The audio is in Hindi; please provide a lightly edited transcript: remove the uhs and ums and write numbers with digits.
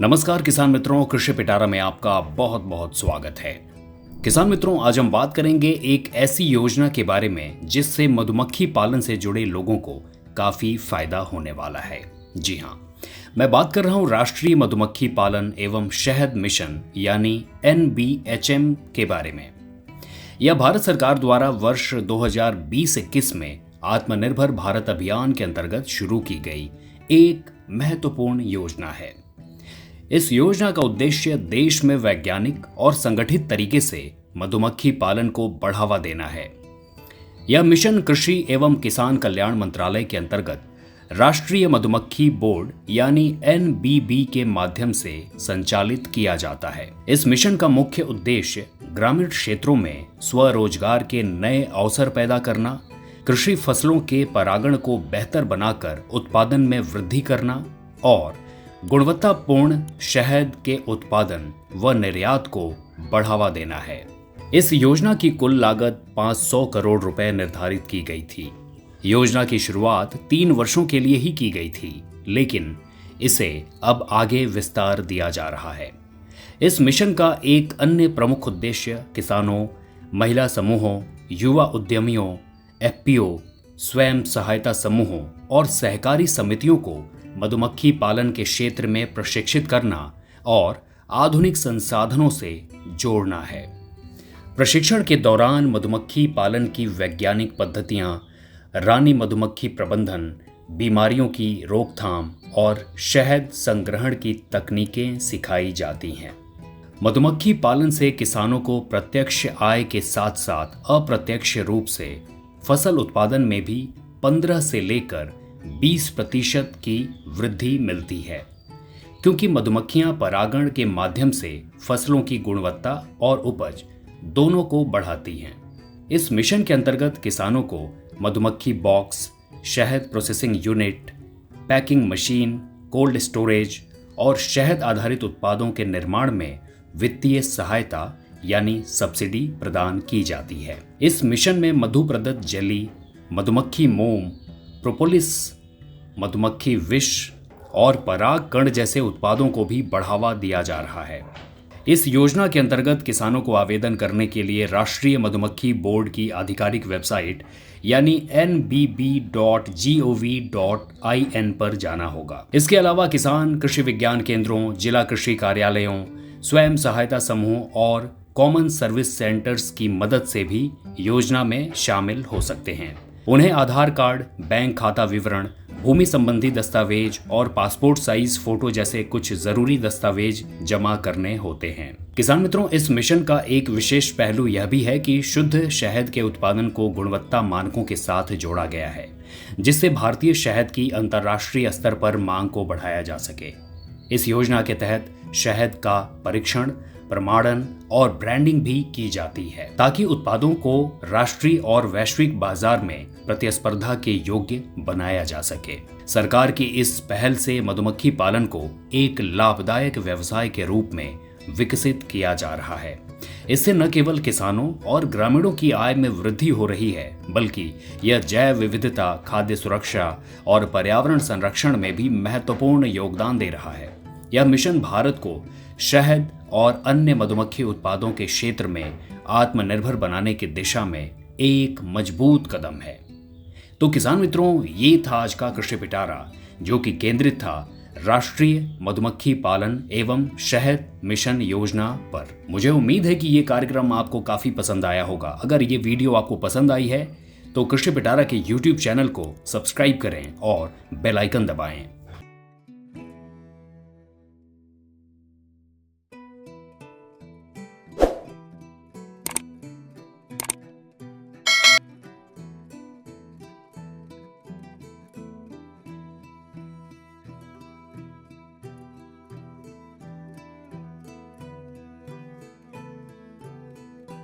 नमस्कार किसान मित्रों, कृषि पिटारा में आपका बहुत बहुत स्वागत है। किसान मित्रों, आज हम बात करेंगे एक ऐसी योजना के बारे में जिससे मधुमक्खी पालन से जुड़े लोगों को काफी फायदा होने वाला है। जी हाँ, मैं बात कर रहा हूँ राष्ट्रीय मधुमक्खी पालन एवं शहद मिशन यानी NBHM के बारे में। यह भारत सरकार द्वारा वर्ष 2020-21 में आत्मनिर्भर भारत अभियान के अंतर्गत शुरू की गई एक महत्वपूर्ण योजना है। इस योजना का उद्देश्य देश में वैज्ञानिक और संगठित तरीके से मधुमक्खी पालन को बढ़ावा देना है। यह मिशन कृषि एवं किसान कल्याण मंत्रालय के अंतर्गत राष्ट्रीय मधुमक्खी बोर्ड यानी NBB के माध्यम से संचालित किया जाता है। इस मिशन का मुख्य उद्देश्य ग्रामीण क्षेत्रों में स्वरोजगार के नए अवसर पैदा करना, कृषि फसलों के परागण को बेहतर बनाकर उत्पादन में वृद्धि करना और गुणवत्तापूर्ण शहद के उत्पादन व निर्यात को बढ़ावा देना है। इस योजना की कुल लागत 500 करोड़ रुपए निर्धारित की गई थी। योजना की शुरुआत 3 वर्षों के लिए ही की गई थी, लेकिन इसे अब आगे विस्तार दिया जा रहा है। इस मिशन का एक अन्य प्रमुख उद्देश्य किसानों, महिला समूहों, युवा उद्यमियों, FPO, स्वयं सहायता समूहों और सहकारी समितियों को मधुमक्खी पालन के क्षेत्र में प्रशिक्षित करना और आधुनिक संसाधनों से जोड़ना है। प्रशिक्षण के दौरान मधुमक्खी पालन की वैज्ञानिक पद्धतियां, रानी मधुमक्खी प्रबंधन, बीमारियों की रोकथाम और शहद संग्रहण की तकनीकें सिखाई जाती हैं। मधुमक्खी पालन से किसानों को प्रत्यक्ष आय के साथ साथ अप्रत्यक्ष रूप से फसल उत्पादन में भी 15 से लेकर 20% की वृद्धि मिलती है, क्योंकि मधुमक्खियां परागण के माध्यम से फसलों की गुणवत्ता और उपज दोनों को बढ़ाती हैं। इस मिशन के अंतर्गत किसानों को मधुमक्खी बॉक्स, शहद processing unit, packing machine, cold storage और शहद आधारित उत्पादों के निर्माण में वित्तीय सहायता यानी सब्सिडी प्रदान की जाती है। इस मिशन में मधु प्रदत्त जेली, मधुमक्खी मोम, प्रोपोलिस, मधुमक्खी विष और पराग कण जैसे उत्पादों को भी बढ़ावा दिया जा रहा है। इस योजना के अंतर्गत किसानों को आवेदन करने के लिए राष्ट्रीय मधुमक्खी बोर्ड की आधिकारिक वेबसाइट यानी nbb.gov.in पर जाना होगा। इसके अलावा किसान कृषि विज्ञान केंद्रों, जिला कृषि कार्यालयों, स्वयं सहायता समूहों और कॉमन सर्विस सेंटर्स की मदद से भी योजना में शामिल हो सकते हैं। उन्हें आधार कार्ड, बैंक खाता विवरण, भूमि संबंधी दस्तावेज और पासपोर्ट साइज फोटो जैसे कुछ जरूरी दस्तावेज जमा करने होते हैं। किसान मित्रों, इस मिशन का एक विशेष पहलू यह भी है कि शुद्ध शहद के उत्पादन को गुणवत्ता मानकों के साथ जोड़ा गया है, जिससे भारतीय शहद की अंतर्राष्ट्रीय स्तर पर मांग को बढ़ाया जा सके। इस योजना के तहत शहद का परीक्षण, प्रमाणन और ब्रांडिंग भी की जाती है, ताकि उत्पादों को राष्ट्रीय और वैश्विक बाजार में प्रतिस्पर्धा के योग्य बनाया जा सके। सरकार की इस पहल से मधुमक्खी पालन को एक लाभदायक व्यवसाय के रूप में विकसित किया जा रहा है। इससे न केवल किसानों और ग्रामीणों की आय में वृद्धि हो रही है, बल्कि यह जैव विविधता, खाद्य सुरक्षा और पर्यावरण संरक्षण में भी महत्वपूर्ण योगदान दे रहा है। यह मिशन भारत को शहद और अन्य मधुमक्खी उत्पादों के क्षेत्र में आत्मनिर्भर बनाने की दिशा में एक मजबूत कदम है। तो किसान मित्रों, ये था आज का कृषि पिटारा, जो कि केंद्रित था राष्ट्रीय मधुमक्खी पालन एवं शहद मिशन योजना पर। मुझे उम्मीद है कि ये कार्यक्रम आपको काफी पसंद आया होगा। अगर ये वीडियो आपको पसंद आई है तो कृषि पिटारा के YouTube चैनल को सब्सक्राइब करें और बेल आइकन दबाएं।